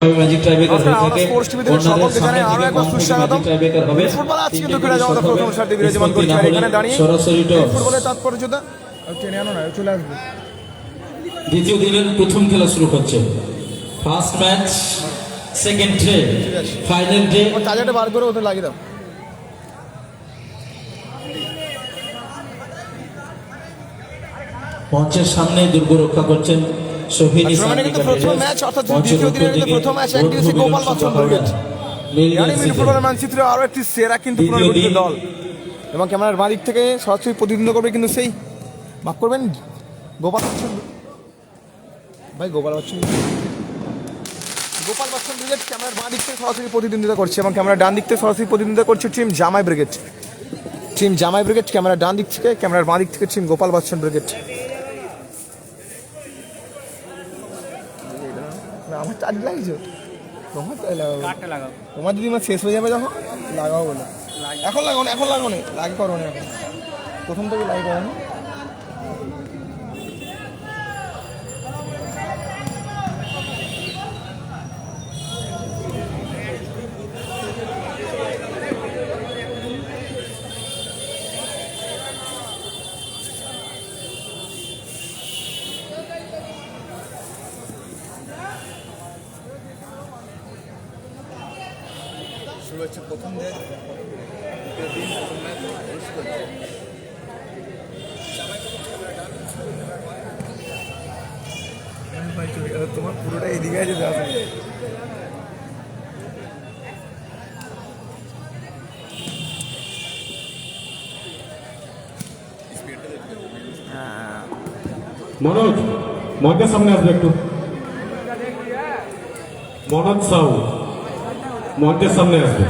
Magic tiebreaker হয়ে থাকে sports TV থেকে সকলকে জানাই আরো একবার সুস্বাগতম। টাইব্রেকার হবে ফুটবল আজ কিন্তু ক্রীড়া জগতের প্রথম সারিতে বিরাজমান করছে আর এখানে দাঁড়িয়ে সরাসরি টস। ফুটবলের তাৎপর্যতা টেনে আনো না, চলে আসবে। দ্বিতীয় দিনের প্রথম খেলা শুরু হচ্ছে। First match, second day, final day. ও তাজাটা বার করে ওতে লাগিয়ে দাও। মঞ্চের সামনে দুর্গ রক্ষা করছেন সোহিনী টুর্নামেন্টে কিন্তু প্রথম ম্যাচ অর্থাৎ দ্বিতীয় দিনের কিন্তু প্রথম ম্যাচ একদিকে গোপাল বাচ্চন ব্রিগেড। ইয়ানি মিনি ফুটবলের মানচিত্রে আরো একটি সেরা কিন্তু পুনর্গঠিত দল এবং ক্যামেরার বাঁ দিক থেকে সরাসরি প্রতিদ্বন্দ্ব করবে কিন্তু সেই মাফ করবেন গোপাল বাচ্চন ভাই গোপাল বাচ্চন ব্রিগেড ক্যামেরার বাঁ দিক থেকে সরাসরি প্রতিদ্বন্দ্বিতা করছে এবং ক্যামেরার ডান দিক থেকে সরাসরি প্রতিদ্বন্দ্বিতা করছে টিম জামাই ব্রিগেড। ক্যামেরার ডান দিক থেকে, ক্যামেরার বাঁ দিক থেকে টিম গোপাল বাচ্চন ব্রিগেড। আমার চার্জ লাগছে তোমার যদি আমার শেষ হয়ে যাবে যখন লাগাও বলে এখন লাগাও না লাগ করো না এখন প্রথম থেকে লাইক করো না। শুরু হচ্ছে প্রথম দিন তোমার পুরোটা এদিকে আছে মনোজ মঞ্চের সামনে আসবে একটু। মনোজ সাউ মঞ্চের সামনে আসবে।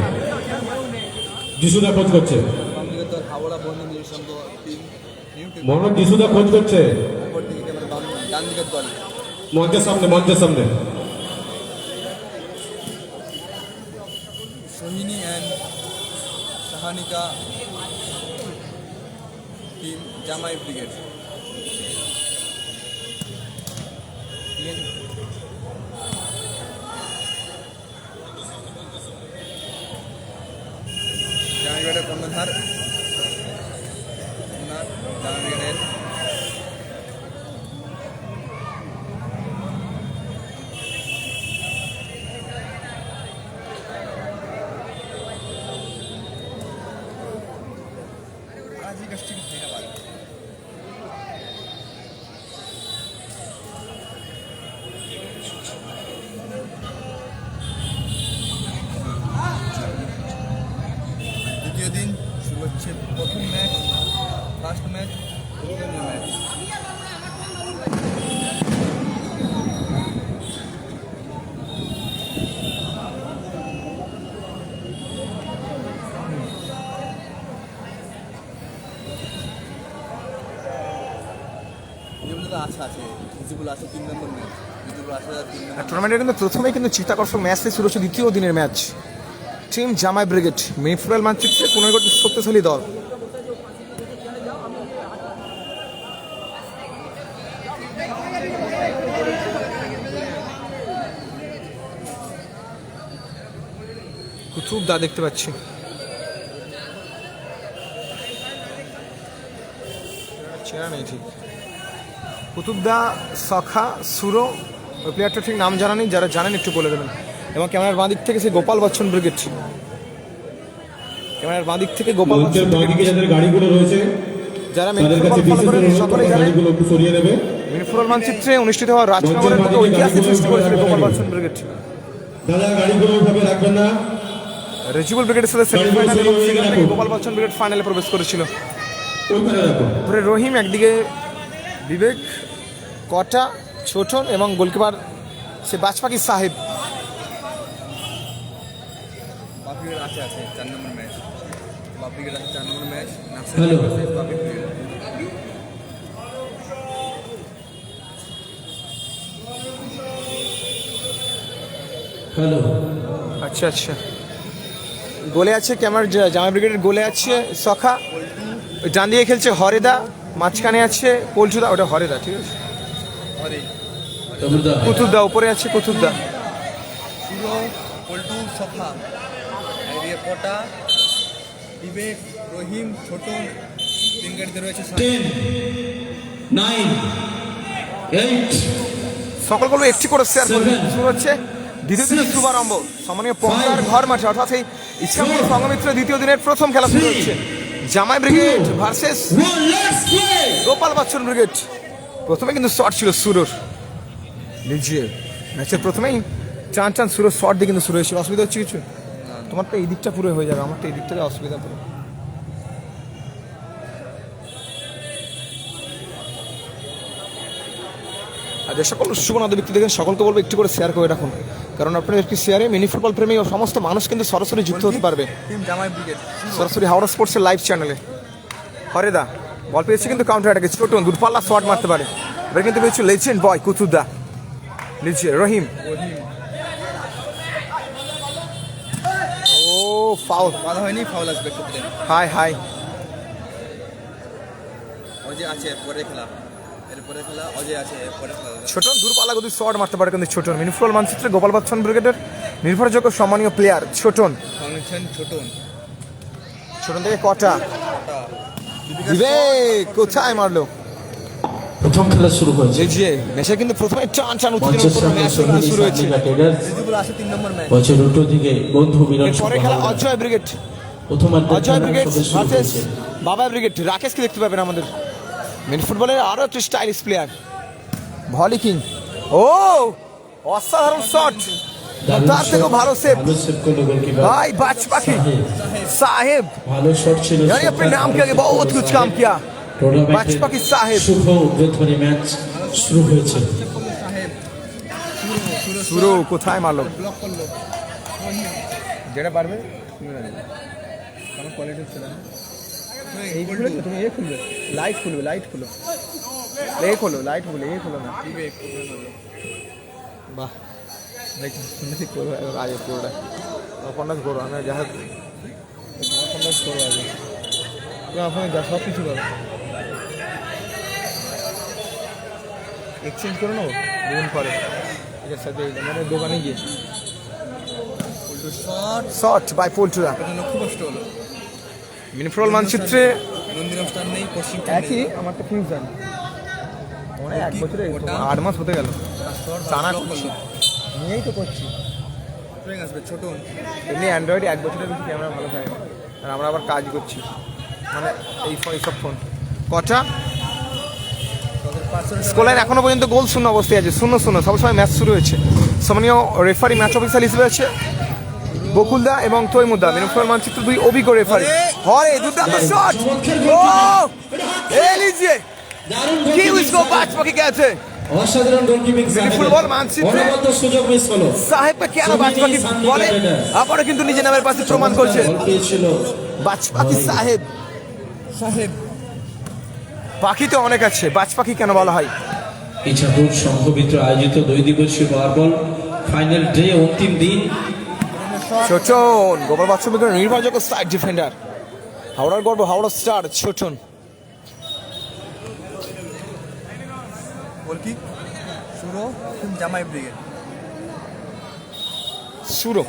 যিশুদা খোঁজ করছে। মনোজ যিশুদা খোঁজ করছে। মঞ্চের সামনে সোহিনী অ্যান্ড সাহানিকা টিম জামাই ব্রিগেড। জামাই ব্রিগেডের কর্ণধার জামাই ব্রিগেডের দ্বিতীয় দিন শুরু হচ্ছে প্রথম match, first match, second match. টুর্নামেন্টের কিন্তু প্রথমেই কিন্তু চিত্তাকর্ষক ম্যাচ শুরু হচ্ছে দ্বিতীয় দিনের ম্যাচ। টিম জামাই ব্রিগেড মিনি ফুটবল মানচিত্রে পুনর্গঠিত শক্তিশালী দল। কুতুবদা দেখতে পাচ্ছি, চেনা নেই ঠিক। কুতুবদা, সখা, সুরো, ওই প্লেয়ারটা ঠিক নাম জানা নেই, যারা জানেন একটু বলে দেবেন। এবং ক্যামেরার বাঁ দিক থেকে সেই গোপাল বাচ্চন ব্রিগেড। ক্যামেরার বাঁ দিক থেকে গোপাল বাচ্চন ব্রিগেড, যাদের গাড়িগুলো রয়েছে যারা মিনি ফুটবল মানচিত্রে অনুষ্ঠিত হওয়া রাজনগরের মতো ঐতিহাসিক সৃষ্টি করেছিল গোপাল বাচ্চন ব্রিগেড। রেজিবল ব্রিগেডের সাথে সেমিফাইনাল এবং সেখান থেকে গোপাল বাচ্চন ব্রিগেড ফাইনালে প্রবেশ করেছিল। রহিম একদিকে, বিবেক, কটা, ছোটন এবং গোলকিপার সে বাজপাকি সাহেব। আছে 4 নম্বর ম্যাচ, বাপিগের আছে 4 নম্বর ম্যাচ। হ্যালো, আচ্ছা গোলে আছে ক্যামেরার জামাই ব্রিগেডের গোলে আছে সখা, ডান দিকে খেলছে হরেদা, মাঝখানে আছে পলচুদা, ওটা হরেদা, ঠিক আছে। কুতুবদা উপরে আছে, কুতুবদা সুরো, পল্টু, সফা, এদিকে পটা, বিবেক, রহিম, ছোটন, তিন গাড়িতে রয়েছে 10, 9, 8, সকল বলবো একটি করে শেয়ার করবে। 7, শুরু হচ্ছে দ্বিতীয় দিনের শুভারম্ভ সম্মানীয় পঙ্কার ঘর মাঠে, অর্থাৎ এই ইচ্ছাপুর সংঘমিত্র দ্বিতীয় দিনের প্রথম খেলা শুরু হচ্ছে। জামাই brigade versus 1, let's play! Gopal Bachchan brigade. প্রথমে কিন্তু শট ছিল সুরোর, নিজে ম্যাচের প্রথমেই টান টান সুরোর শট দিয়ে কিন্তু শুরু হয়েছিল। অসুবিধা হচ্ছে কিছু? তোমারটা এই দিকটা পুরো হয়ে যাবে, আমারটা এই দিকটাতে অসুবিধা পুরো। আর যে সকল শুভনাদ ব্যক্তি দেখেন সকলকে বলবো একটু করে শেয়ার করে রাখুন, কারণ আপনার একটি শেয়ারে মিনি ফুটবল প্রেমী ও সমস্ত মানুষ কিন্তু সরাসরি যুক্ত হতে পারবে সরাসরি হাওড়া স্পোর্টসের লাইভ চ্যানেলে। হরেদা বল পেয়েছে কিন্তু কাউন্টার অ্যাটাকে, ছোটন দূরপাল্লা শট মারতে পারে, এবার কিন্তু পেয়েছে লেজেন্ড বয় কুতুদা, নিচে রহিম, ও ফাউল, বাধা হয়নি, ফাউল আসবে ক্ষেত্রে। High high. অজয় আছে পরে খেলা, এরপরে খেলা অজয় আছে এরপরে খেলা। ছোটন দূরপাল্লা গতি শট মারতে পারে কিন্তু ছোটন। মিনি ফুটবল মানচিত্রে গোপাল বাচ্চন ব্রিগেডের নির্ভরযোগ্য সম্মানীয় প্লেয়ার ছোটন। ফাউন্ডেশন ছোটন, ছোটন থেকে কটা, বিবেক কোথায় মারলো? প্রথম খেলা শুরু হয়েছে। এই যে ম্যাচে কিন্তু প্রথমে টান টান মঞ্চের সামনে সঙ্গীত শুরু হয়েছে। যেগুলো আছে 3 নম্বর ম্যাচ। বছর উল্টো দিকে বন্ধু মিলন পরে খেলা Ajay brigade, Ajay brigade versus বাবা ব্রিগেড। রাকেশকে দেখতে পাবেন আমাদের মিনি ফুটবলের আরো একটি স্টাইলিশ প্লেয়ার, ভলি কিং। ও অসাধারণ শট, তার থেকেও ভালো সেভ ভালো সেভ করলো গোলকিপার भाई बाज पाखी साहेब, ভালো শট ছিল। यानी अपने नाम के आगे बहुत कुछ काम किया। बाज पाखी साहेब শুভ উদ্বোধনী ম্যাচ শুরু হয়েছে। শুরু কোথায় মারলো? ব্লক করলো যেটা পারবে আমার কোয়ালিটি ছিল না। এই খুলে তুমি এ খুলবে, লাইট খুলবে, লাইট খুলো, এ খোলো, লাইট খুলে এ খোলো না। বিবেক কোথায় মারলো? বাহ দেখি শুনেছি করবো আগে পুরোটা পন্ডাস করো, আমি যা হোক পন্ডাস করবো আগে, তুমি আপনাকে যা সব কিছু করো, এক্সচেঞ্জ করে নেবো দুদিন পরে এটার সাথে মানে দোকানে গিয়ে। পল্টু শট, শট বাই পল্টুরা। এটা লক্ষ্য কষ্ট হলো। মিনি ফুটবল মানচিত্রে নন্দিন স্টার নেই, পশ্চিম একই আমার তো ফিউশন মানে 1 বছরে 8 মাস হতে গেল জানা করছি, নিয়েই তো করছি। ট্রেন আসবে ছোটন, এমনি অ্যান্ড্রয়েডে 1 বছরের বেশি ক্যামেরা ভালো থাকে না, আর আমরা আবার কাজ করছি মানে এইসব ফোন। কটা স্কোরলাইন এখনো পর্যন্ত গোল শূন্য অবস্থায় আছে, 0-0 সবসময় ম্যাচ শুরু হয়েছে। সম্মানীয় রেফারি ম্যাচ অফিসার হিসেবে আছে বকুলদা এবং তৈমুদ্দা। মিনি ফুটবল মানচিত্র 2 অভিজ্ঞ রেফারি। হরে দুর্দান্ত শট, ও এ লিজিয়ে কি উসকো বাজ পাখি গেছে। অসাধারণ গোলকিপিং ফুটবল মানচিত্রে অনবদ্য সুযোগ মিস হলো। সাহেবকে কেন বাজ পাখি বলে, আবারও কিন্তু নিজের নামের পাশে প্রমাণ করছে বল পেয়েছিল বাজ পাখি সাহেব। সাহেব পাখি তো অনেক আছে, বাজ পাখি কেন বলা হয়? ইচ্ছাপুর সংঘমিত্র আয়োজিত 2 দিবসীয় মার্বল ফাইনাল ডে অন্তিম দিন। ছোটন গোপাল বাচ্চন নির্ভরযোগ্য সাইড ডিফেন্ডার, হাওড়ার গর্ব হাওড়া স্টার ছোটন। গোল কি শুরু জামাই ব্রিগেড। শুরু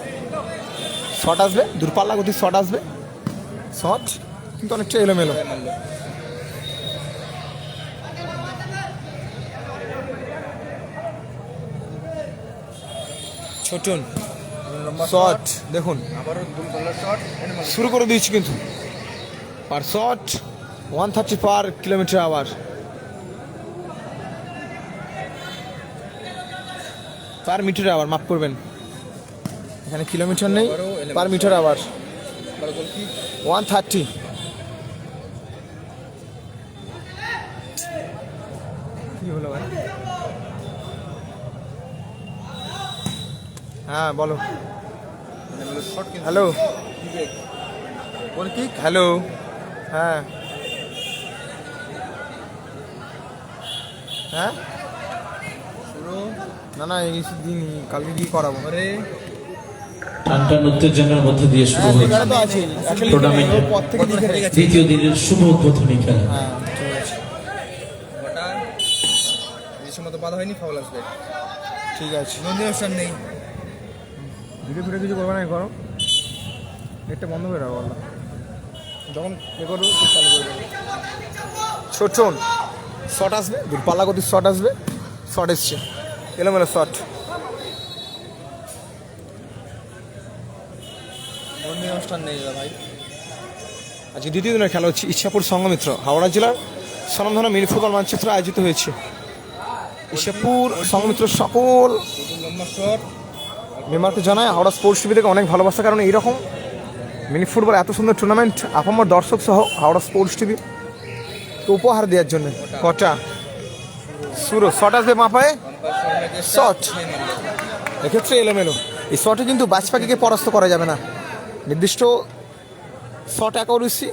শট আসবে, দূরপাল্লা গতি শট আসবে, শট কিন্তু অনেকটা এলোমেলো। মারলো ছোটন শট দেখুন আবারও দুল কলার শট, এনে মারলো। শুরু করে দিয়েছি কিন্তু per shot 130 per kilometre hour. Per metre hour মাফ করবেন, এখানে কিলোমিটার নেই, পার মিটার আওয়ার আবার গোল কি 130। কি হলো ভাই? হ্যাঁ বলো। শট কিন্তু হ্যালো বিবেক গোল কি হ্যালো হ্যাঁ হ্যাঁ শুরু না না এই দিন কালকে কি করাবো? আরে টানটান উত্তেজনার মধ্যে দিয়ে শুরু হয়েছে এখানে তো আছে টুর্নামেন্টের পর থেকে লিখে রেখেছি। দ্বিতীয় দিনের শুভ উদ্বোধনী খেলা। হ্যাঁ ঠিক আছে গোটা এই সময় তো বাধা হয়নি, ফাউল আসবে। ঠিক আছে। নন্দিন স্টার নেই, ভিডিও ফিরে কিছু করবে না, করো নেটটা বন্ধ করে রাখো বললাম, যখন এ করবো ঠিক চালু করে দেবো। ছোটন শট আসবে, দূরপাল্লা গতির শট আসবে, শট এসছে, এলোমেলো শট। অনুষ্ঠান নেই ভাই। আজকে দ্বিতীয় দিনের খেলা হচ্ছে ইচ্ছাপুর সংঘমিত্র হাওড়া জেলার স্বনামধন্য মিনি ফুটবল মানচিত্র আয়োজিত হয়েছে। ইচ্ছাপুর সংঘমিত্র সকল মেম্বারকে জানায় হাওড়া স্পোর্টস টিভি থেকে অনেক ভালোবাসা, কারণ এইরকম মিনি ফুটবল এত সুন্দর টুর্নামেন্ট আপামর দর্শক সহ হাওড়া স্পোর্টস টিভি উপহার দেওয়ার জন্য। কটা শুরু শট আসবে মাপায়, শট এক্ষেত্রে এলোমেলো। এই শটে কিন্তু বাজপাখিকে পরাস্ত করা যাবে না, নির্দিষ্ট শট অ্যাকুরেসি,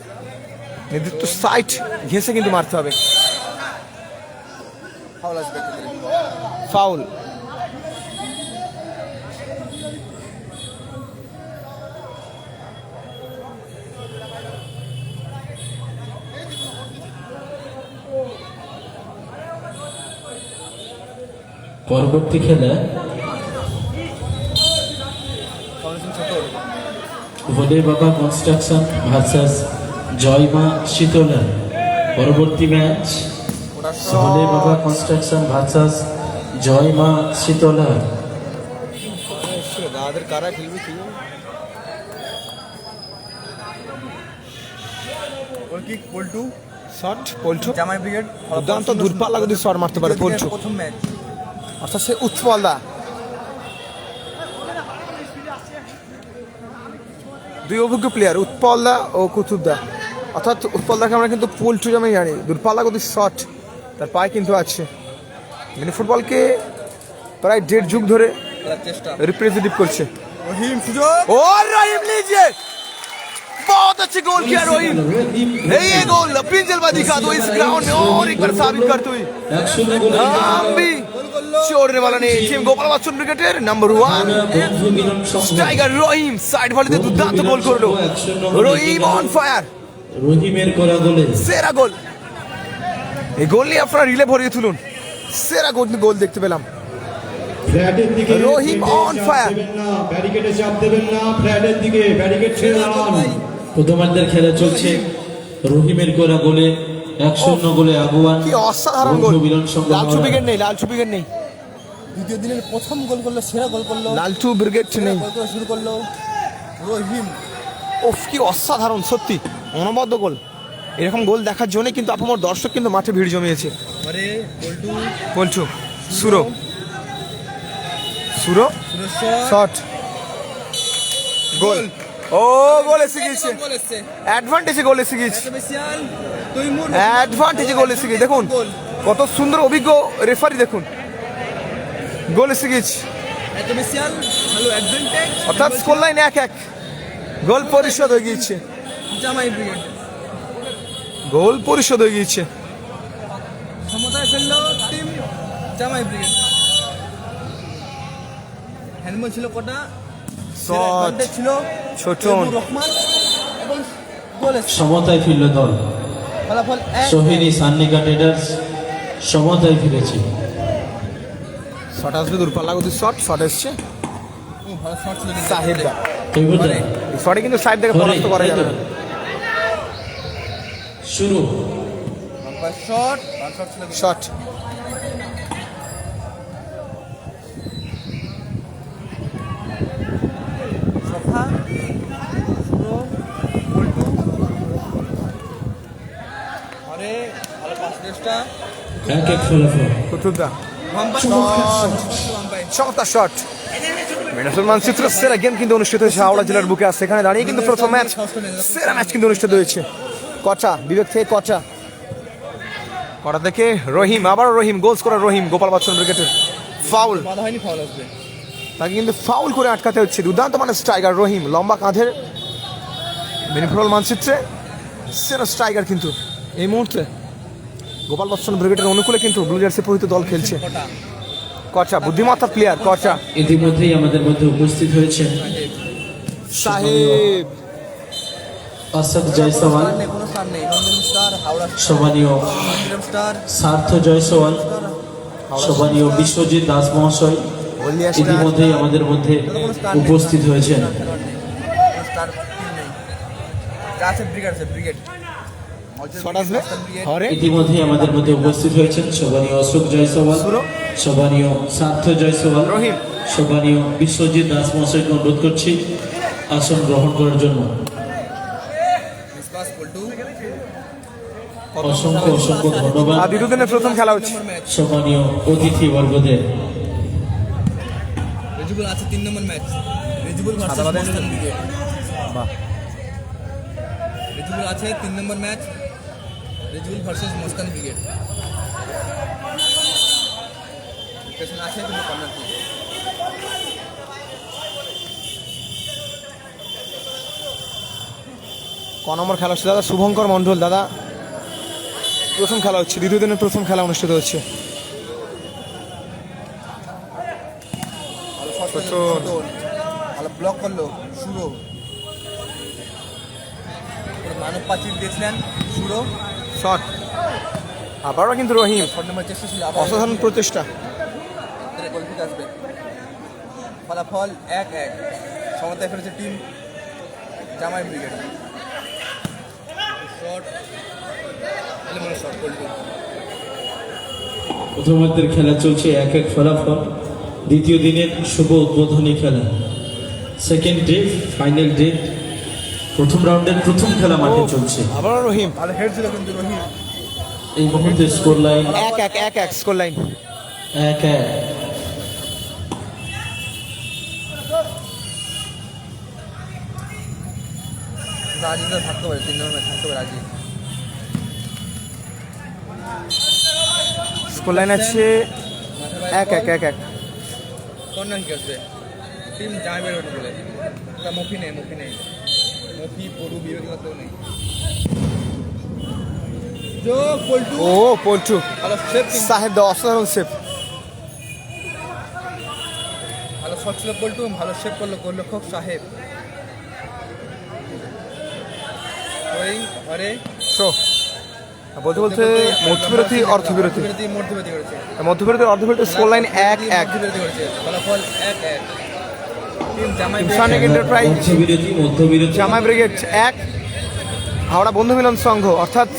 নির্দিষ্ট সাইট ঘেঁষে কিন্তু মারতে হবে। ফাউল আসবে। ফাউল। পরবর্তী খেলা ভোলে বাবা কনস্ট্রাকশন ভার্সাস জয়মা শীতলা। পরবর্তী ম্যাচ ভোলে বাবা কনস্ট্রাকশন ভার্সাস জয়মা শীতলা। দাদাদের কারা খেলবে কি গোলকিক পল্টু, শট পল্টু জামাই ব্রিগেড দুর্দান্ত দূরপাল্লা যদি শট মারতে পারে পল্টু, প্রথম ম্যাচ। অর্থাৎ সে উৎপলদা। দুই অভিজ্ঞ প্লেয়ার উৎপলদা ও কুতুবদা, অর্থাৎ উৎপলদাকে আমরা কিন্তু পল্টু যেমন জানি, দূরপাল্লা গতি শট তার পায়ে কিন্তু আছে। মিনি ফুটবলকে প্রায় 1.5 যুগ ধরে খেলার চেষ্টা। रिप्रेजेंटेटिव করছে। রহিম সুযোগ, और रहीम लीजिए, बहुत अच्छे गोल किया रहीम। ये गोल लपीन जलवा दिखा दो इस ग्राउंड में और एक बार साबित करते हुए हम भी छोड़ने वाला नहीं। टीम गोपाल बच्चन ब्रिगेडेर नंबर 1 স্ট্রাইকার রহিম সাইড ভলিতে দুর্দান্ত গোল করলো। রহিম অন ফায়ার, রহিমের করা গোলে সেরা গোল। এই গোল নিয়ে আপনারা রিলে ভরিয়ে তুলুন, সেরা গোল দেখতে পেলাম। ফ্ল্যাটের দিকে রহিম on fire। ব্যারিকেডে চাপ দেবেন না, ফ্ল্যাটের দিকে ব্যারিকেড ছেড়ে দাঁড়ান। প্রথমার্ধের খেলা চলছে, রহিমের করা গোলে 1-0 গোলে আগুয়ান। কি অসাধারণ গোল। মিলন সংঘ লালচু ব্রিগেড নেই, লালচু ব্রিগেড নেই, দ্বিতীয় দিনের প্রথম গোল করলো, সেরা গোল করলো, লালচু ব্রিগেড নেই। গোল করে শুরু করলো রহিম। ওফ কি অসাধারণ, সত্যি অনবদ্য গোল। এরকম গোল দেখার জন্য কিন্তু আপনার দর্শক কিন্তু মাঠে ভিড় জমিয়েছে। আরে পল্টু, পল্টু সুরো সুরো সুরেশ্বর, শট গোল। ও গোল এসে গিয়েছে, গোল এসছে। অ্যাডভান্টেজে গোল এসে গিয়েছে, স্পেশাল তৈমুর, অ্যাডভান্টেজে গোল এসে গিয়েছে। দেখুন কত সুন্দর অভিজ্ঞ রেফারি, দেখুন গোল এসে গিয়েছে। এত স্পেশাল ভালো অ্যাডভান্টেজ, অর্থাৎ স্কোর লাইন 1-1, গোল পরিশোধ হয়ে গিয়েছে, জামাই ব্রিগেড গোল পরিশোধ হয়ে গিয়েছে। সমতায় ফেললো টিম জামাই ব্রিগেড। হ্যান্ডবল ছিল কটা, শট ছিল ছোটন, তৈমুর রহমান এবং গোল এসছে। সমতায় ফিরল দল। ফলাফল সোহিনী সান্নিকা ট্রেডার্স সমতায় ফিরেছে। শট আসবে দূরপাল্লা গতির শট, শট এসছে ভালো শট ছিল সাহেব দা। তৈমুরদা, এই শটে কিন্তু সাইড থেকে পরাস্ত করা যাবে না। শুরু শট, ভালো শট ছিল। শট সফা, সুরো, পল্টু, আরে ভালো পাস চেষ্টা। 1-1 ফলাফল। কুতুবদা ভাম্পাই চমৎকার শট। মিনাসুল মানচিত্র সেরা গেম কিন্তু অনুষ্ঠিত হয়েছে হাওড়া জেলার বুকে, আর সেখানে দাঁড়িয়ে কিন্তু প্রথম ম্যাচ, সেরা ম্যাচ কিন্তু অনুষ্ঠিত হয়েছে। কচা বিবেক থেকে কচা, কটা থেকে রহিম, আবার রহিম, গোল স্কোরার রহিম গোপাল বচ্চন ব্রিগেডের। ফাউল, বাধা হয়নি, ফাউল আসবে। তাকে কিন্তু ফাউল করে আটকাতে হচ্ছে। দুর্দান্ত মানে স্ট্রাইকার রহিম, লম্বা কাঁধের মিনি ফুটবল মানচিত্রে সেরা স্ট্রাইকার কিন্তু এই মুহূর্তে গোপাল বচ্চন ব্রিগেডের অনুকূলে কিন্তু ব্লু জার্সি পরিহিত দল খেলছে। কচা বুদ্ধিমত্তার প্লেয়ার কচা। ইতিমধ্যেই আমাদের মধ্যে উপস্থিত হয়েছেন সাহেব অশোক জয়সওয়াল, কোনো স্টার নেই, নন্দন স্টার, হাওড়া সম্মানীয় স্টার, সার্থ জয়সওয়াল, সম্মানীয় বিশ্বজিৎ দাস মহাশয়, বলিয়া স্টার ইতিমধ্যেই আমাদের মধ্যে উপস্থিত হয়েছেন স্টার টিম নেই যা আছে ব্রিগেড আছে ব্রিগেড শট আসবে হরে ইতিমধ্যেই আমাদের মধ্যে উপস্থিত হয়েছেন শোভনীয় অশোক জয়সওয়াল, শোভনীয় সার্থ জয়সওয়াল, রহিম। শোভনীয় বিশ্বজিৎ দাস মহাশয়কে অনুরোধ করছি আসন গ্রহণ করার জন্য। মিসপাস পল্টু অসংখ্য অসংখ্য ধন্যবাদ আর দ্বিতীয় দিনের প্রথম খেলা হচ্ছে নম্বর ম্যাচ সম্মানীয় অতিথি বর্গদের। রেজিবুল আছে 3 নম্বর ম্যাচ রেজিবুল ভার্সেস সাদাবাদে মস্তান ব্রিগেড বাহ রেজিবুল আছে 3 নম্বর ম্যাচ রেজিবুল ভার্সেস মস্তান ব্রিগেড লোকেশন আছে কিন্তু কর্নার কি ক নম্বর খেলা হচ্ছে দাদা? শুভঙ্কর মণ্ডল দাদা, প্রথম খেলা হচ্ছে, দ্বিতীয় দিনের প্রথম খেলা অনুষ্ঠিত হচ্ছে। ভালো শট প্রচুর। ভালো ব্লক করলো শুরু মানব পাচির দিয়েছিলেন শুরু শট আবারও কিন্তু রহিম, শট নম্বর চেষ্টা ছিল অসাধারণ প্রচেষ্টা। গোলকিক আসবে ফলাফল 1-1 সমতায় ফেলেছে টিম জামাই brigade shot eliminate shot goal kick প্রথমার্ধের খেলা চলছে 1-1 ফলাফল। দ্বিতীয় দিনের শুভ উদ্বোধনী খেলা, সেকেন্ড ডে ফাইনাল ডে, প্রথম রাউন্ডের প্রথম খেলা মাঠে চলছে। আবারও রহিম, ভালো হেড ছিল কিন্তু রহিম এই মুহূর্তে score line 1-1 score line. 1-1। Rajida থাকতে পারে 3 নম্বর ম্যাচ থাকতে পারে রাজি স্কোর লাইন আছে 1-1 কর্নার কিক আসবে টিম জামাই ব্রিগেড বলে তা মুখি নেই মুখি পড়ু বিরোধী কেউ নেই জো পল্টু ও পল্টু ভালো সেভ সাহেব দা, অসাধারণ সেভ। ভালো শট ছিল পল্টু ভালো সেভ করলো গোলরক্ষক সাহেব আরে শো বলতে বলতে মধ্যবিরতি অর্ধবিরতি, মধ্যবিরতি করেছে মধ্যবিরতি অর্ধবিরতি, স্কোর লাইন 1-1। মধ্যবিরতি করেছে ফলাফল 1-1 টিম জামাই ইনসানিক এন্টারপ্রাইজ মধ্যবিরতি জামাই ব্রিগেড 1, হাওড়া বন্ধু মিলন সংঘ অর্থাৎ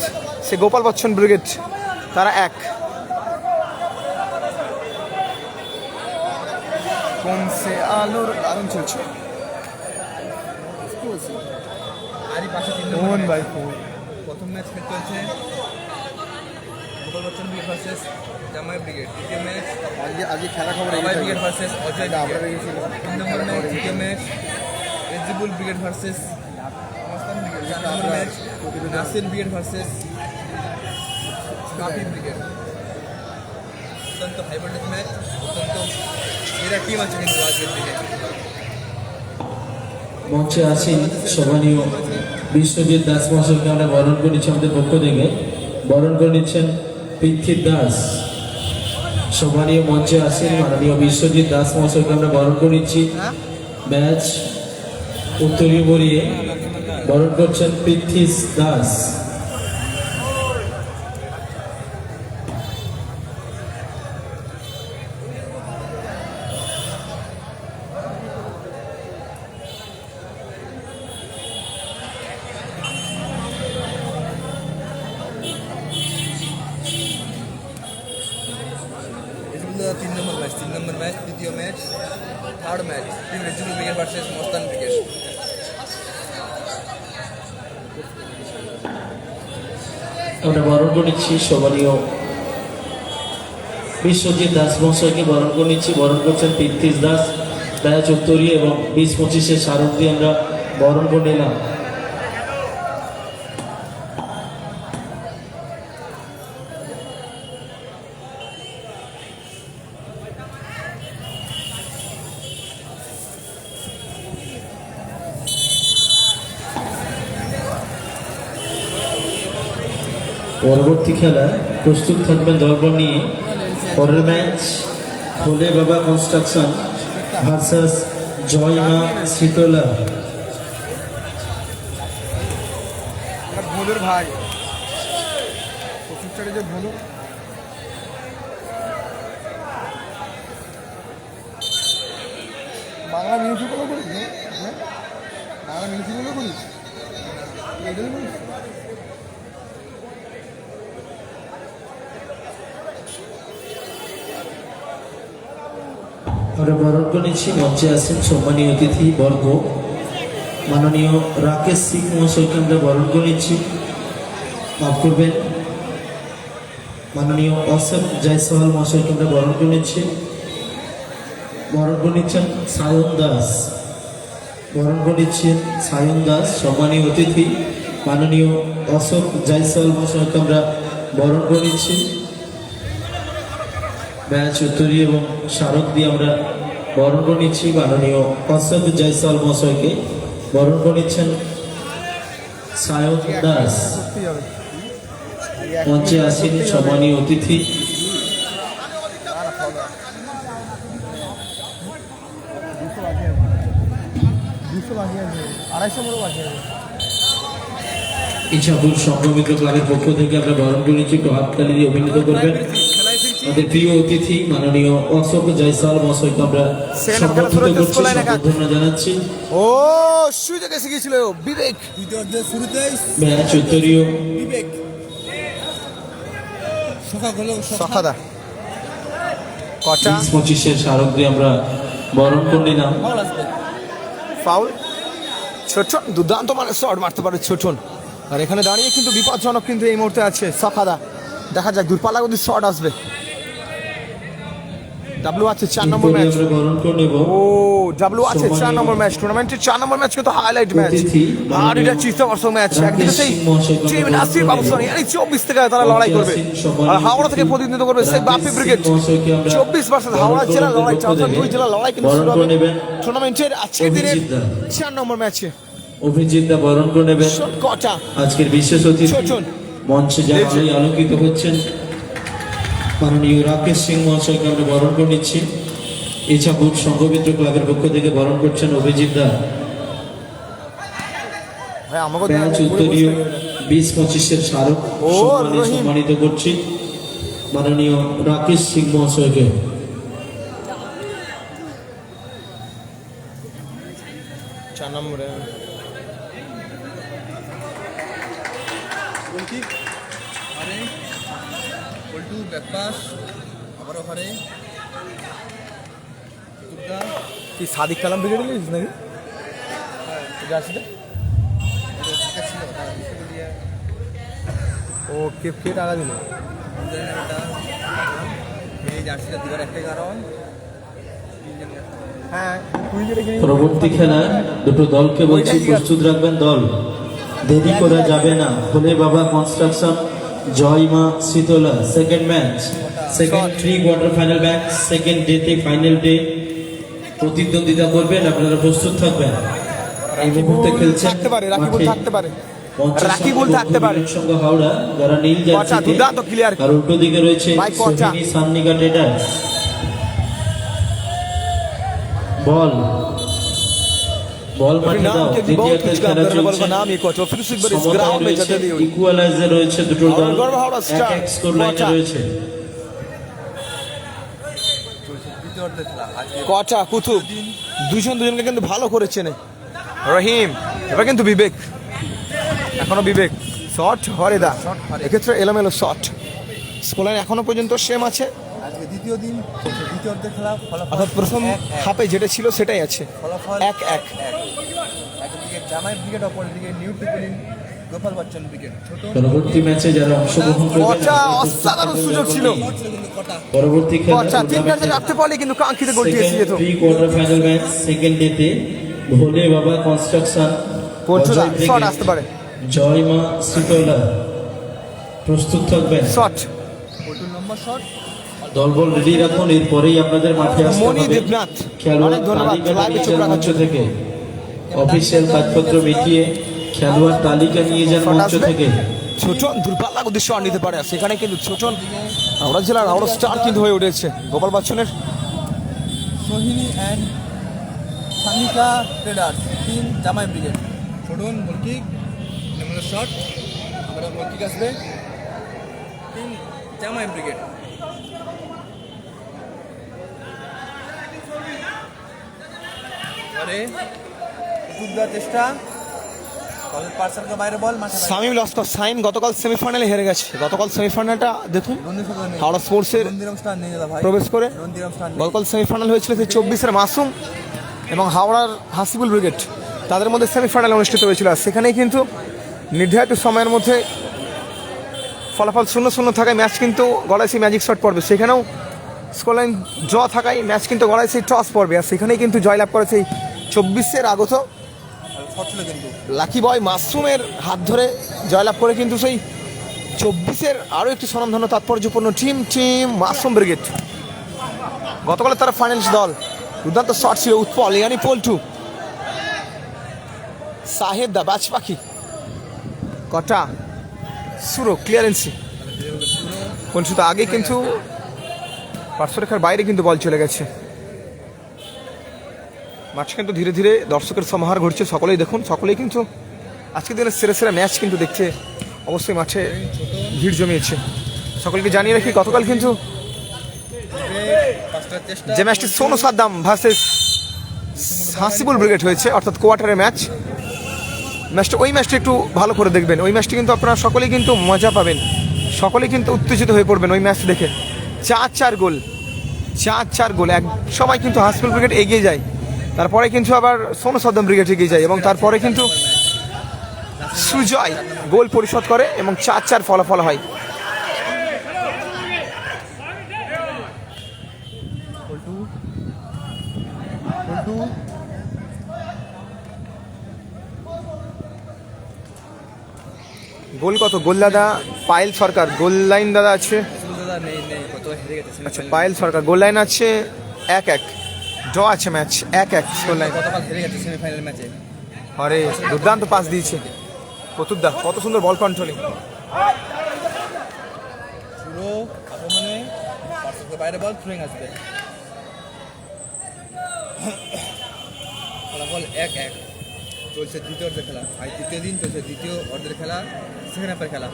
সে গোপাল বচ্চন ব্রিগেড তারা 1। কোন সে আলোর দারুণ চলছে। আরই পাশে 3 ফোন নম্বর বাই ফোন। প্রথম ম্যাচ খেলতে চলছে গোপাল বচ্চন ব্রিগেড ভার্সেস জামাই ব্রিগেড দ্বিতীয় ম্যাচ আজকে খেলা খবর জামাই ব্রিগেড ভার্সেস অজয় ব্রিগেড 3 নম্বর ম্যাচ দ্বিতীয় ম্যাচ রেজিবুল ব্রিগেড ভার্সেস মস্তান ব্রিগেড 4 নম্বর ম্যাচ নাসির ব্রিগেড ভার্সেস কাফি ব্রিগেড অত্যন্ত হাই ভোল্টেজ ম্যাচ অত্যন্ত এরা টিম আছে কিন্তু আজকের দিনে মঞ্চে আছেন সম্মানীয় বিশ্বজিৎ দাস মহাশয়কে আমরা বরণ করে নিচ্ছি আমাদের পক্ষ থেকে। বরণ করে নিচ্ছেন পৃথ্বী দাস। সম্মানীয় মঞ্চে আছেন মাননীয় বিশ্বজিৎ দাস মহাশয়কে আমরা বরণ করে নিচ্ছি। ম্যাচ উত্তরীয় বরিয়ে বরণ করছেন পৃথ্বী দাস। রেজিবুল 3 নম্বর ম্যাচ দ্বিতীয় match third match team Rezibul brigade versus মস্তান ব্রিগেড আমরা বরণ করে নিচ্ছি সম্মানীয় বিশ্বজিৎ দাস মহাশয়কে বরণ করে নিচ্ছি। বরণ করছেন পৃথ্বী দাস। ম্যাচ উত্তরীয় এবং 20-25 স্মারক দিয়ে আমরা বরণ করে নিলাম। পরবর্তী খেলা প্রস্তুত থাকবেন দলবল নিয়ে। পরের ম্যাচ ভোলে বাবা কনস্ট্রাকশন ভার্সাস জয় মা শীতলা। ভোলের ভাই প্রচুর যে ভোলু বাংলা মিউজিকগুলো করিস না? হ্যাঁ? বাংলা মিউজিকগুলো করিস এগুলো করিস? আমরা বরণ করে নিচ্ছি, মঞ্চে আছেন সম্মানীয় অতিথি বর্গ মাননীয় রাকেশ সিং মহাশয়কে আমরা বরণ করে নিচ্ছি। মাফ করবেন, মাননীয় অসম জয়সওয়াল মহাশয়কে আমরা বরণ করে নিচ্ছি। বরণ করে নিচ্ছেন সায়ন দাস, বরণ করে নিচ্ছেন সায়ন দাস। সম্মানীয় অতিথি মাননীয় অশোক জয়সওয়াল মহাশয়কে আমরা বরণ করে নিচ্ছি। ম্যাচ উত্তরী এবং স্মারক দিয়ে আমরা বরণ করে নিচ্ছি মাননীয় অশোক জয়সওয়াল মহাশয়কে। বরণ করে নিচ্ছেন সায়ন দাস। মঞ্চে আসেন সম্মানীয় অতিথি ইচ্ছাপুর সংঘমিত্র ক্লাবের পক্ষ থেকে আমরা বরণ করে নিচ্ছি। একটু হাততালি দিয়ে অভিনীত করবেন আমাদের প্রিয় অতিথি মাননীয় অশোক জয়সওয়াল মহাশয়কে আমরা সম্বর্ধিত করছি, সম্বর্ধনা জানাচ্ছি। ও সুযোগ এসে গিয়েছিল বিবেক। দ্বিতীয়ার্ধের শুরুতেই ম্যাচ উত্তরীয় বিবেক সখা হলো সখাদা কটা 20-25 স্মারক দিয়ে আমরা বরণ করে নিলাম। বল আসবে ফাউল। ছোটন দুর্দান্ত মানে শট মারতে পারে ছোটন, আর এখানে দাঁড়িয়ে কিন্তু বিপজ্জনক কিন্তু এই মুহূর্তে আছে সখাদা। দেখা যাক দূরপাল্লা যদি শট আসবে। ডাব্লু আছে 4 নম্বর ম্যাচ। আমরা বরণ করে নেব। ও ডাব্লু আছে 4 নম্বর ম্যাচ, টুর্নামেন্টের 4 নম্বর ম্যাচ কিন্তু হাইলাইট ম্যাচ। অতিথি আর এটা চিত্তাকর্ষক ম্যাচ। একদিকে সেই টিম নাসির বাবুসানি আর 24 থেকে তারা লড়াই করবে, আর হাওড়া থেকে প্রতিনিধিত্ব করবে সেই বাপি ব্রিগেড। 24 ভার্সেস হাওড়া জেলা লড়াই চলছে, দুই জেলা লড়াই কিন্তু শুরু হবে টুর্নামেন্টের আজকের দিনের 4 নম্বর ম্যাচে। অভিজিৎ দা বরণ করে নেবেন কটা আজকের বিশেষ অতিথি। ছোটন মঞ্চে যারা আলোকিত হচ্ছেন মাননীয় রাকেশ সিং মহাশয়কে আমরা বরণ করে নিচ্ছি। ইচ্ছাপুর সংঘমিত্র ক্লাবের পক্ষ থেকে বরণ করছেন অভিজিৎ দা। ভাই আমাকে ম্যাচ উত্তরীয় 20-25 স্মারক ও, সম্মানে রহিম। সম্মানিত করছি মাননীয় রাকেশ সিং মহাশয়কে। 4 নম্বরে গোলকিক হারে পল্টু ব্যাকপাস আবারও হারে দুর্গা কি সাদিক কালাম ব্রিগেড লিস নাকি জার্সিটা? ছিল তার বিশ্ববিদ্যালয় ও কে কে টাকা দিল? এই জার্সিটা দিবার একটাই কারণ হ্যাঁ তুই যেটা কিনে পরবর্তী খেলা দুটো দলকে বলছি প্রস্তুত রাখবেন দল, দেরি করা যাবে না। ভোলে বাবা কনস্ট্রাকশন জয় মা Shitala second match, second 3 quarter final match, second ডেতে ফাইনাল ডে প্রতিদ্বন্দ্বিতা করবেন, আপনারা প্রস্তুত থাকবেন। এই মুহূর্তে খেলছেন থাকতে পারে, রাকিবুল মাঠে। থাকতে পারে, মঞ্চের রাকিবুল সামনে থাকতে পারে। বঙ্গবীরের সঙ্গে হাওড়া যারা নীল কচা, জার্সিতে, দুর্দান্ত clear। আর উল্টো দিকে রয়েছে ভাই, কচা। সোহিনী সান্নিকা ট্রেডার্স। বল মাঠে नाम দাও। के भी बहुत कुछ काम करने वाले का नाम ये कोच और फिर उसी पर इस ग्राउंड में जगह दी हुई ইকুয়ালাইজার রয়েছে দুটো দল, और गौरव हावड़ा स्टार এক স্কোর লাইনে कोचा রয়েছে। দ্বিতীয়ার্ধের খেলা আজকে कोचा कुतुब দুজনকে কিন্তু ভালো করেছেন। রহিম এবার কিন্তু বিবেক, এখনো বিবেক শট হরেদা, এক্ষেত্রে এলোমেলো শট। স্কোরলাইন এখনো পর্যন্ত সেম আছে, আজকে দ্বিতীয় দিন দ্বিতীয়ার্ধের খেলা ফলাফল অর্থাৎ প্রথম হাফে যেটা ছিল সেটাই আছে। ফলাফল 1-1 একদিকে জামাই ব্রিগেড, অপরদিকে নিউ টিকুলিন গোপাল বচ্চন ব্রিগেড। ছোট পরবর্তী ম্যাচে যারা অংশগ্রহণ করবেন কোচা অসাধারণ সুযোগ ছিল। কিন্তু কটা পরবর্তী খেলা কোচা তিন ম্যাচে রাখতে পারলে কিন্তু কাঙ্ক্ষিত গোলটি এসে যেত। 3 কোয়ার্টার ফাইনাল ম্যাচ সেকেন্ড ডেতে ভোলে বাবা কনস্ট্রাকশন পঞ্চদা শট আসতে পারে, জয় মা শীতলা প্রস্তুত থাকবেন। শট পল্টুর নম্বর শট দলবল রেডি রাখুন, এরপরেই আপনাদের মাঠে আসতে মণি হবে। দেবনাথ খেলোয়াড় অনেক ধন্যবাদ তালিকা লাইভে নিয়ে চোখ যান রাখার মঞ্চ জন্য। থেকে, অফিসিয়াল কাগজপত্র মিটিয়ে খেলোয়াড় তালিকা নিয়ে যান শট মঞ্চ আসবে, থেকে। ছোটন দূরপাল্লা গতি শট নিতে পারে, সেখানে কিন্তু ছোটন হাওড়া জেলার হাওড়া স্টার কিন্তু হয়ে উঠেছে। গোপাল বচ্চনের সোহিনী অ্যান্ড সানিকা ট্রেডার্স, তিন জামাই ব্রিগেড। ছোটন গোলকিক নম্বর শট, আবার গোলকিক আসবে তিন জামাই ব্রিগেড। এবারে টুক দেওয়ার চেষ্টা, তবে পার্সারকে বাইরে বল, মাঠে বাইরে। শামীম লস্কর সাইন গতকাল সেমিফাইনালে হেরে গেছে। গতকাল সেমিফাইনালটা দেখুন রঞ্জিত সরকার নেই। হাওড়া স্পোর্টসের রঞ্জিরাম স্টার নেই দাদা ভাই। প্রবেশ করে রঞ্জিরাম স্টার নেই। গতকাল সেমিফাইনাল হয়েছিল সেই 24-এর মাসুম এবং হাওড়ার হাসিবুল ব্রিগেড, তাদের মধ্যে সেমিফাইনাল অনুষ্ঠিত হয়েছিল। আর সেখানেই কিন্তু নির্ধারিত সময়ের মধ্যে ফলাফল 0-0 থাকায় ম্যাচ কিন্তু গড়ায় সেই ম্যাজিক শট পড়বে। সেখানেও স্কোরলাইন ড্র থাকায় ম্যাচ কিন্তু গড়ায় সেই টস পড়বে। আর সেখানেই কিন্তু জয়লাভ করেছে এই 24-এর আগত শট ছিল কিন্তু। লাকি বয় মাসুমের হাত ধরে জয়লাভ করে কিন্তু সেই 24-এর আরও একটি স্বনামধন্য তাৎপর্যপূর্ণ টিম মাসুম ব্রিগেড। গতকালে তারা ফাইনালিস্ট দল। দুর্দান্ত শট ছিল উৎপল, ইয়ানি পল্টু, সাহেব দা বাজ পাখি, কটা সুরো ক্লিয়ারেন্সি পঞ্চুত আগে কিন্তু পার্শ্বরেখার বাইরে কিন্তু বল চলে গেছে। মাঠ কিন্তু ধীরে ধীরে দর্শকের সমাহার ঘটছে। সকলেই দেখুন, সকলেই কিন্তু আজকের দিনের সেরা সেরা ম্যাচ কিন্তু দেখতে অবশ্যই মাঠে ভিড় জমিয়েছে। সকলকে জানিয়ে রাখি গতকাল কিন্তু পাঁচটার চেষ্টা, যে ম্যাচটি সোনু সাদ্দাম ভার্সেস হাসিবুল ব্রিগেড হয়েছে, অর্থাৎ কোয়ার্টারের ম্যাচ, ওই ম্যাচটা একটু ভালো করে দেখবেন। ওই ম্যাচটি কিন্তু আপনারা সকলেই কিন্তু মজা পাবেন, সকলেই কিন্তু উত্তেজিত হয়ে পড়বেন ওই ম্যাচ দেখে। 4-4 গোল এক সময় কিন্তু হাসিবুল ব্রিগেড এগিয়ে যায়, তারপরে কিন্তু আবার সোনু সাদ্দাম ব্রিগেড এগিয়ে যায় এবং তারপরে কিন্তু সুজয় গোল পরিশোধ করে এবং 4-4 ফলাফল হয়। গোল কত? গোল দাদা পায়েল সরকার, গোল লাইন দাদা আছে। দাদা নেই নেই, কত হেরে গেছে। আচ্ছা পায়েল সরকার, গোল লাইন আছে 1-1, ড্র আছে ম্যাচ 1-1 গোল লাইন। গতকাল হেরে গেছে সেমিফাইনাল ম্যাচে। আরে দুর্দান্ত পাস দিয়েছে প্রতুলদা, কত সুন্দর বল কন্ট্রোলিং। পুরো আক্রমণে পার্সারকে বাইরে বল, থ্রোয়িং আসবে। ফলাফল 1-1 চলছে দ্বিতীয় অর্ধের খেলা। আজ তৃতীয় দিন চলছে দ্বিতীয় অর্ধের খেলা, সেকেন্ড হাফের খেলা।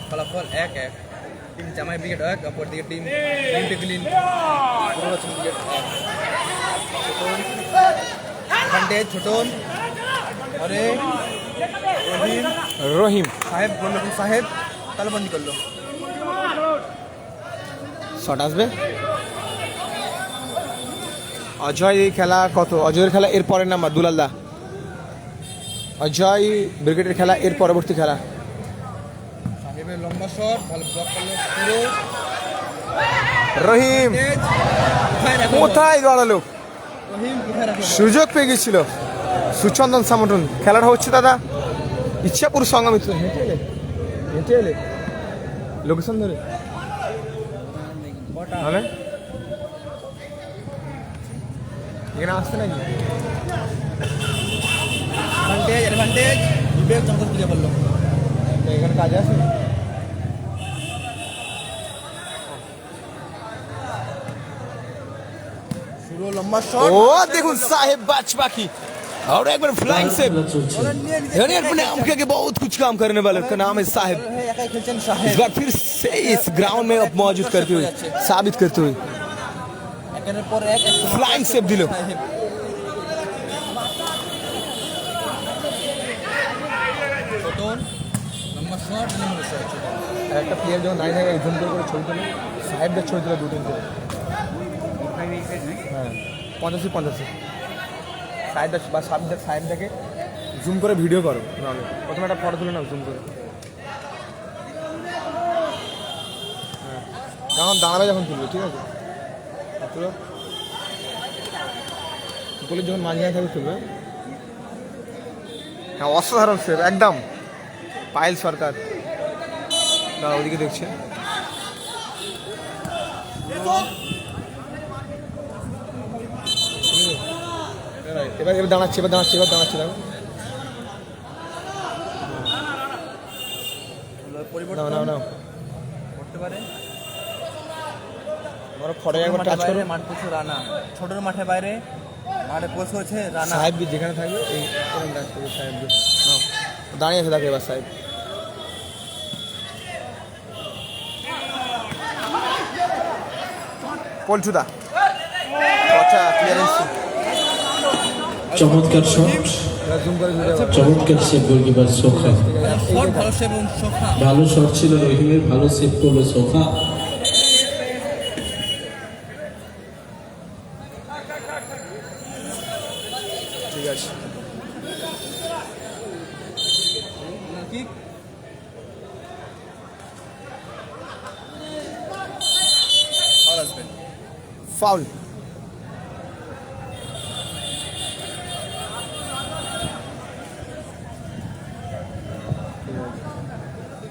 ফলাফল 1-1, টিম জামাই ব্রিগেড 1, অপর দিকে টিম টেকলিন পূর্বাচল ব্রিগেড 1। অ্যাডভান্টেজ ছোটন, আরে রহিম সাহেব বললো, সাহেব তালবন্দি করলো। শট আসবে। অজয় এই খেলা কত? অজয়ের খেলা এর পরের নাম্বার দুলালদা। অজয় ব্রিগেডের খেলা এর পরবর্তী খেলা। সাহেবের লম্বা শট, ভালো ব্লক করলো পুরো। রহিম কোথায় গড়ালো? রহিম কোথায় রাখলো? সুযোগ পেয়ে গেছিল সুচন্দন সামটন। খেলাটা হচ্ছে দাদা ইচ্ছাপুর সংগমিত্র। হেঁটে এলে লোকেশন ধরে তাহলে এখানে আসছে নাকি? অ্যাডভান্টেজ বিবেক চমৎকার ক্লিয়ার করলো। এখানে কাজে আছে। পুরো লম্বা শট, ও দেখুন साहेब बाज बाकी और एक बार फ्लाइंग से यानी अपने नाम के आगे बहुत कुछ काम करने वाले का नाम है साहेब। একাই খেলছেন इस সাহেব। बार फिर से इस ग्राउंड में मौजूद करते हुए साबित करते हुए একের পর এক फ्लाइंग सेव दिल। সাহেব। ছোটন লম্বা শট, একটা প্লেয়ার যখন দাঁড়িয়ে থাকে জুম করে ছবি তোলে, সাহেবদের ছবি তোলে 2-3 করে। হ্যাঁ 85 সাহেবদের বা সাহেবদেরকে জুম করে ভিডিও করো, নাহলে প্রথমে একটা ফটো তুলে নাও জুম করে। হ্যাঁ যখন দাঁড়াবে যখন তুলবে, ঠিক আছে তুলো, তুলে যখন মাঝখানে থাকবে তুলবে। হ্যাঁ অসাধারণ সেভ একদম। পায়েল সরকার দাঁড়া ওদিকে দেখছে। এবার দাঁড়াচ্ছে দেখো। পরিবর্তন নাও করতে পারে। আমার ফটো একবার টাচ করো। মাঠ পড়ছে রানা, ছোটর মাঠে বাইরে মাঠে পোস্ট করেছে রানা। সাহেব যেখানে থাকবে এই এরকম ডাক করবে সাহেব। নাও দাঁড়িয়ে আছে দেখো এবার সাহেব। পল্টুদা আচ্ছা ক্লিয়ারেন্স চমৎকার শট, জুম করে ভিডিও চমৎকার সেভ গোলকিপার সোখা। শট ভালো সেভ এবং সোফা ভালো শট ছিল রহিমের, ভালো সেভ করলো সোখা। ঠিক আছে। কিক আর আসবে ফাউল।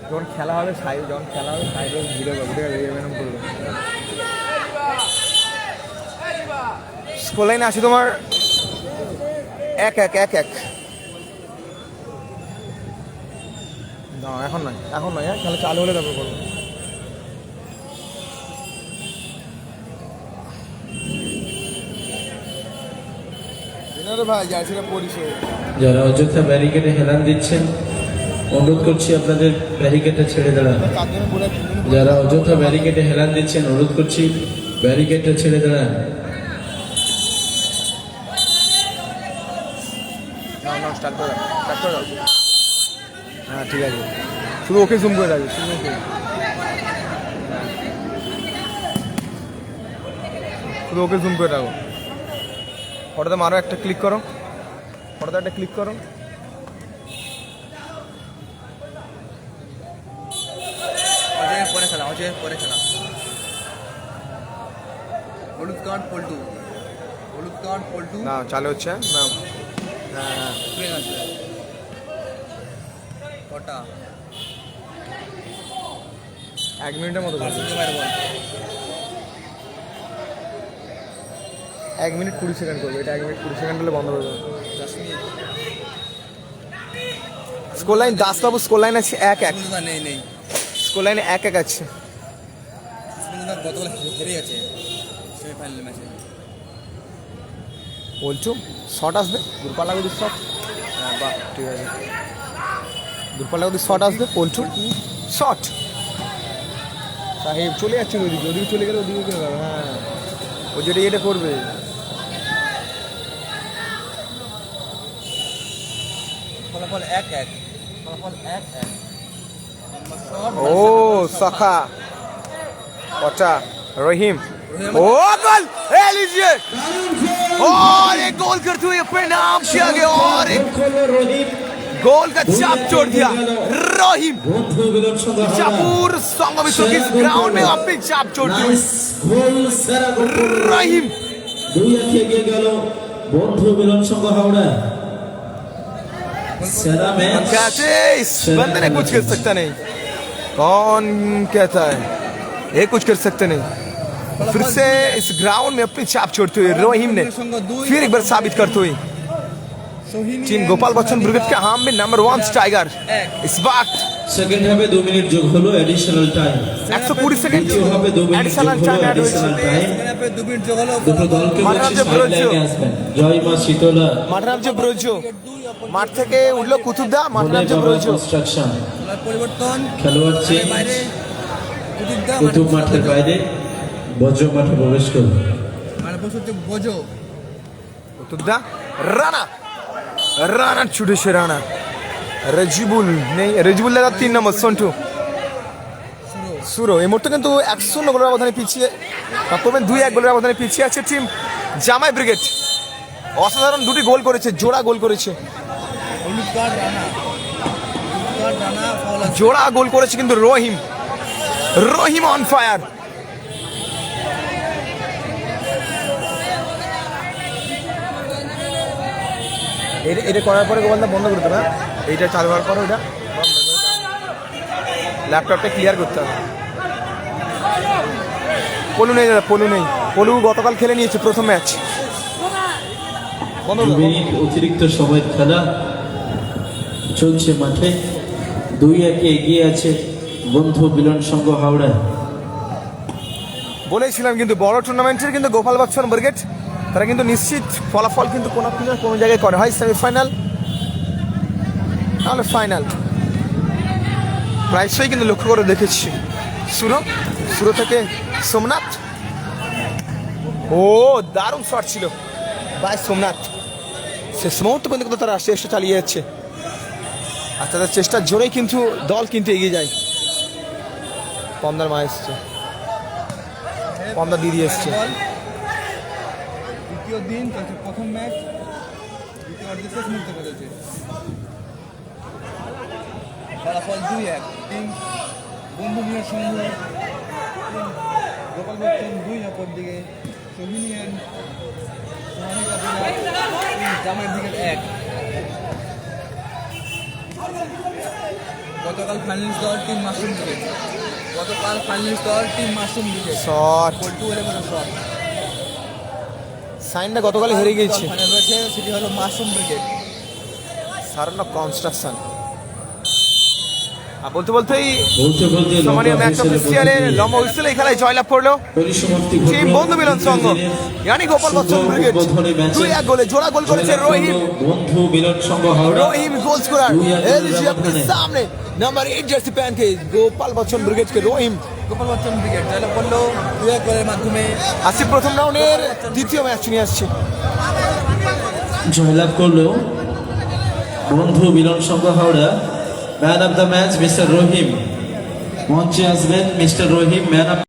যখন খেলা হবে সাইডে ভিডিও করবো, ঠিক আছে? এরকম করবো। স্কোর লাইনে আসি তোমার 1-1 না এখন নয় হ্যাঁ, খেলা চালু হলে তারপর করবো। ভাই জার্সিটা পরিছে। যারা অযথা ব্যারিকেডে হেলান দিচ্ছেন, অনুরোধ করছি আপনাদের ব্যারিকেডটা ছেড়ে দাঁড়ান। যারা অযথা ব্যারিকেডে হেলান দিচ্ছেন, অনুরোধ করছি ব্যারিকেডটা ছেড়ে দাঁড়ান। না স্টার্ট করে দাও। হ্যাঁ ঠিক আছে, শুধু ওকে জুম করে রাখবে, শুধু ওকে জুম করে রাখো। ফটোতে মারো, একটা ক্লিক করো, ফটোতে একটা ক্লিক করো। অজয়ের পরে খেলা হলুদ কার্ড পল্টু না চালু হচ্ছে না। হ্যাঁ ট্রেন আছে কটা 1 মিনিটের মতো করবে। বাইরে বল 1 মিনিট 20 সেকেন্ড করবে, এটা 1 মিনিট 20 সেকেন্ড হলে বন্ধ করে দেবে। 10 মিনিট স্কোর লাইন দাসবাবু, স্কোর লাইন আছে 1-1। সুন্দর নেই স্কোর লাইনে 1-1 আছে। সুন্দর গতকাল হেরে গেছে সেমিফাইনাল ম্যাচে। বলছো শট আসবে, দূরপাল্লাগতি শট। হ্যাঁ বাহ ঠিক আছে, দূরপাল্লাগতি শট আসবে। বলছো শট সাহেব চলে যাচ্ছে ওদিকে চলে গেলে ওদিকে চলে যাবে। হ্যাঁ ও যেটা করবে। ফলাফল 1-1 ও सखा पचा रहीम ओ गोल ए लीजिए और एक गोल करते हुए अपने नाम किया गया और एक गोल का चाप छोड़ दिया रहीम। चापूर संगमित इस ग्राउंड में अपनी चाप छोड़ दी रहीम। 2-1 এগিয়ে গেল বন্ধু মিলন সংঘ হাওড়া। সেরা ম্যাচ कहते इस बंदे ने कुछ कर सकता नहीं। कौन कहता है ये कुछ कर सकते नहीं। फिर से इस ग्राउंड में अपनी छाप छोड़ते हुए रहीम ने फिर एक बार साबित करते हुए टीम गोपाल बच्चन ब्रिगेड के हाम में नंबर 1 स्ट्राइकर इस वक्त সেকেন্ড হাফে 2 মিনিট যোগ হলো অ্যাডিশনাল টাইম। 120 সেকেন্ড দ্বিতীয় হাফে 2 মিনিট যোগ এডিশনাল হলো টাইম অ্যাড হয়েছে। Additional time. এখানে 2 মিনিট যোগ হলো দুটো দলকে মাঠের বলছি যে সাইড লাইনে ব্রজ। আসবেন। জয় মা শীতলা, মাঠরাম যে ব্রজ মাঠ থেকে উঠলো কুতুবদা, মাঠরাম মনে যে বাবা ব্রজ কনস্ট্রাকশন। খেলার পরিবর্তন খেলোয়াড় চেঞ্জ, বাইরে কুতুব মাঠের বাইরে বজ্র মাঠে প্রবেশ করবে। মানে বসে হচ্ছে বোঝো কুতুবদা রানা রানা ছুটে সে রানা রেজিবুল নেই, রেজিবুল লাগা 3 নম্বর সন্টু সুরো। এই মুহূর্তে কিন্তু 1-0 গোলের ব্যবধানে পিছিয়ে, প্রথমে 2-1 গোলের ব্যবধানে পিছিয়ে আছে টিম জামাই ব্রিগেড। অসাধারণ দুটি গোল করেছে, জোড়া গোল করেছে, হলুদ কার্ড রানা ফাউল আছে। জোড়া গোল করেছে কিন্তু রহিম অন ফায়ার। এটা করার পরে গোপালদা বন্ধ করতে হবে। এইটা চালু হওয়ার পরে ওইটা ল্যাপটপটা ক্লিয়ার করতে হবে। পলু নেই দাদা, পলু গতকাল খেলে নিয়েছে প্রথম ম্যাচ। বন্ধ 2 মিনিট অতিরিক্ত সময়ের খেলা চলছে মাঠে। 2-1 এগিয়ে আছে বন্ধু মিলন সংঘ হাওড়া। বলেছিলাম কিন্তু বড় টুর্নামেন্টের কিন্তু গোপাল বচ্চন ব্রিগেড তারা কিন্তু নিশ্চিত ফলাফল কিন্তু কোনো জায়গায় করে, হয় সেমিফাইনাল তাহলে ফাইনাল। প্রায়শই কিন্তু লক্ষ্য করে দেখেছি। সুরো থেকে সোমনাথ, ও দারুণ শট ছিল বাই সোমনাথ। শেষ মুহূর্তে পর্যন্ত কিন্তু তারা চেষ্টা চালিয়ে যাচ্ছে, আর তাদের চেষ্টার জোরেই কিন্তু দল কিন্তু এগিয়ে যায়। পমদার মা এসছে, পমদার দিদি এসছে। বল দ্বিতীয় দিন চলছে প্রথম ম্যাচ, দ্বিতীয় অর্ধেক শেষ মুহূর্তে বদলছে। ফলাফল 2-1। টিম বন্ধু মিয়ার সংঘ, টিম গোপাল বচ্চন 2, অপর দিকে সোহিনিয়ান সোহানিকা টিম জামাই ব্রিগেড 1। গতকাল ফাইনালিস্ট দল টিম মাশরুম ব্রিগেড, গতকাল ফাইনালিস্ট দল team mushroom brigade shot Paltu 11 shot. সাইনটা গতকালে হেরে গিয়েছে, ফাইনাল রয়েছে, সেটি হলো মাশরুম ব্রিগেড। সারান্ন কনস্ট্রাকশন। আর বলতে বলতেই বলতে বলতে সম্মানীয় ম্যাচ অফিসিয়ালের লম্বা হুইসেলে এই খেলায় জয়লাভ করলো পরিসমাপ্তি টিম বন্ধু মিলন সংঘ, ইয়ানি গোপাল বচ্চন ব্রিগেড। 2-1 গোলে জোড়া গোল করেছে রহিম। বন্ধু মিলন সংঘ হাওড়া রহিম গোল স্কোরার, এই लीजिए अपने सामने नंबर 8 जर्सी पहन के गोपाल बच्चन ब्रिगेड के রহিম। গোপাল বচ্চন ব্রিগেড জয়লাভ করলো 2-1 গোলের মাধ্যমে। আসি প্রথম রাউন্ডের দ্বিতীয় ম্যাচ নিয়ে আসছে। জয়লাভ করলো Bandhu Milan Sangha Howrah. Man of the match mister Rahim, মঞ্চে আসবেন মিস্টার রহিম, ম্যান অফ